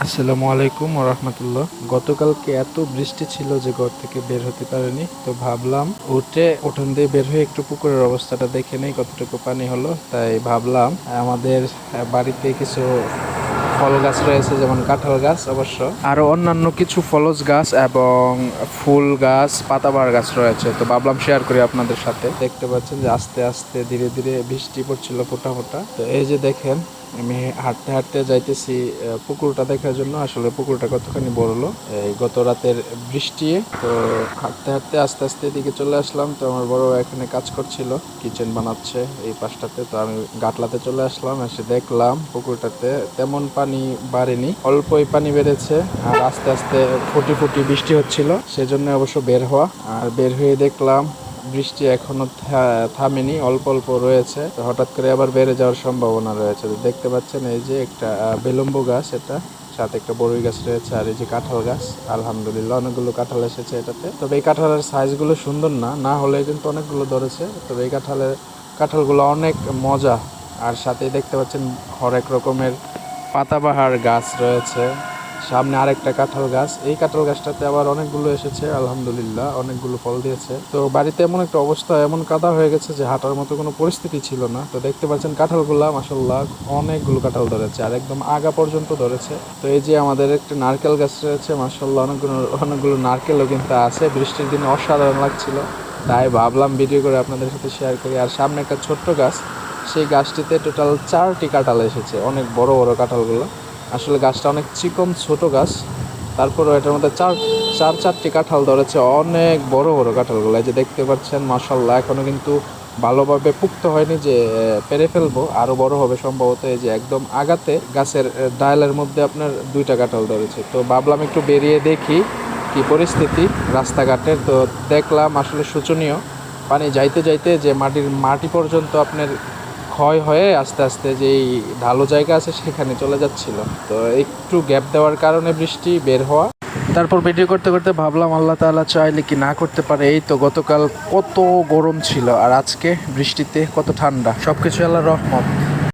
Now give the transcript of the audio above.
আসসালামু আলাইকুম ওয়া রাহমাতুল্লাহ। গতকালকে এত বৃষ্টি ছিল যে ঘর থেকে বের হতে পারিনি, তো ভাবলাম উঠান দিয়ে বের হয়ে একটু পুকুরের অবস্থাটা দেখে নেই কতটুকু পানি হলো। তাই ভাবলাম আমাদের বাড়িতে কিছু ফল গাছ রয়েছে, যেমন কাঁঠাল গাছ, অবশ্য আরো অন্যান্য কিছু ফলজ গাছ এবং ফুল গাছ, পাতাবাহার গাছ রয়েছে। তো ভাবলাম শেয়ার করি আপনাদের সাথে। দেখতে পাচ্ছেন যে আস্তে আস্তে ধীরে ধীরে বৃষ্টি পড়ছিল ফোঁটা ফোঁটা। তো এই যে দেখেন, আমি হাঁটতে হাঁটতে যাইতেছি পুকুরটা দেখার জন্য। আসলে পুকুরটা কতখানি বড় হলো এই গত রাতের বৃষ্টি। তো হাঁটতে হাঁটতে আস্তে আস্তে এদিকে চলে আসলাম। তো আমার বড় এখানে কাজ করছিল, কিচেন বানাচ্ছে এই পাশটাতে। তো আমি গাটলাতে চলে আসলাম, এসে দেখলাম পুকুরটাতে তেমন পানি বাড়েনি, অল্পই পানি বেড়েছে। আর আস্তে আস্তে ফুটি ফুটি বৃষ্টি হচ্ছিল, সেজন্য অবশ্য বের হওয়া। আর বের হয়ে দেখলাম বৃষ্টি এখনো থামেনি, অল্প অল্প রয়েছে। তো হঠাৎ করে আবার বেড়ে যাওয়ার সম্ভাবনা রয়েছে। তো দেখতে পাচ্ছেন এই যে একটা বেলম্বু গাছ, এটা সাথে একটা বড়ই গাছ রয়েছে। আর এই যে কাঁঠাল গাছ, আলহামদুলিল্লাহ অনেকগুলো কাঁঠাল এসেছে এটাতে। তবে এই কাঁঠালের সাইজগুলো সুন্দর না, না হলে কিন্তু অনেকগুলো ধরেছে। তবে এই কাঁঠালগুলো অনেক মজা। আর সাথে দেখতে পাচ্ছেন হরেক রকমের পাতাবাহার গাছ রয়েছে। সামনে আরেকটা কাঁঠাল গাছ, এই কাঁঠাল গাছটাতে আবার অনেকগুলো এসেছে, আলহামদুলিল্লাহ অনেকগুলো ফল দিয়েছে। তো বাড়িতে এমন একটা অবস্থা, এমন কাদা হয়ে গেছে যে হাঁটার মতো কোনো পরিস্থিতি ছিল না। তো দেখতে পাচ্ছেন কাঁঠালগুলা মাশাআল্লাহ অনেকগুলো কাঁঠাল ধরেছে, আর একদম আগা পর্যন্ত ধরেছে। তো এই যে আমাদের একটা নারকেল গাছ রয়েছে, মাশাআল্লাহ অনেকগুলো নারকেলও কিন্তু আছে। বৃষ্টির দিনে অসাধারণ লাগছিল, তাই ভাবলাম ভিডিও করে আপনাদের সাথে শেয়ার করি। আর সামনে একটা ছোট্ট গাছ, সেই গাছটিতে টোটাল 4টি কাঁঠাল এসেছে, অনেক বড় বড় কাঁঠালগুলো। আসলে গাছটা অনেক চিকন ছোট গাছ, তারপরেও এটার মধ্যে চারটি কাঁঠাল ধরেছে, অনেক বড় বড় কাঁঠালগুলো। এই যে দেখতে পাচ্ছেন মাশাআল্লাহ, এখনো কিন্তু ভালোভাবে পুক্ত হয়নি যে পেরে ফেলবো, আরো বড় হবে সম্ভবত। এই যে একদম আগাতে গাছের ডালের মধ্যে আপনার 2টা কাঁঠাল ধরেছে। তো ভাবলাম একটু বেরিয়ে দেখি কি পরিস্থিতি রাস্তাঘাটের। তো দেখলাম আসলে শোচনীয়, পানি যাইতে যাইতে যে মাটি পর্যন্ত আপনার ক্ষয় হয়ে আস্তে আস্তে যেই ঢালু জায়গা আছে সেখানে চলে যাচ্ছিল। তো একটু গ্যাপ দেওয়ার কারণে বৃষ্টি বের হওয়া। তারপর ভিডিও করতে করতে ভাবলাম আল্লাহ তাআলা চাইলে কি না করতে পারে। এই তো গতকাল কত গরম ছিল, আর আজকে বৃষ্টিতে কত ঠান্ডা, সবকিছু আল্লাহর রহমত।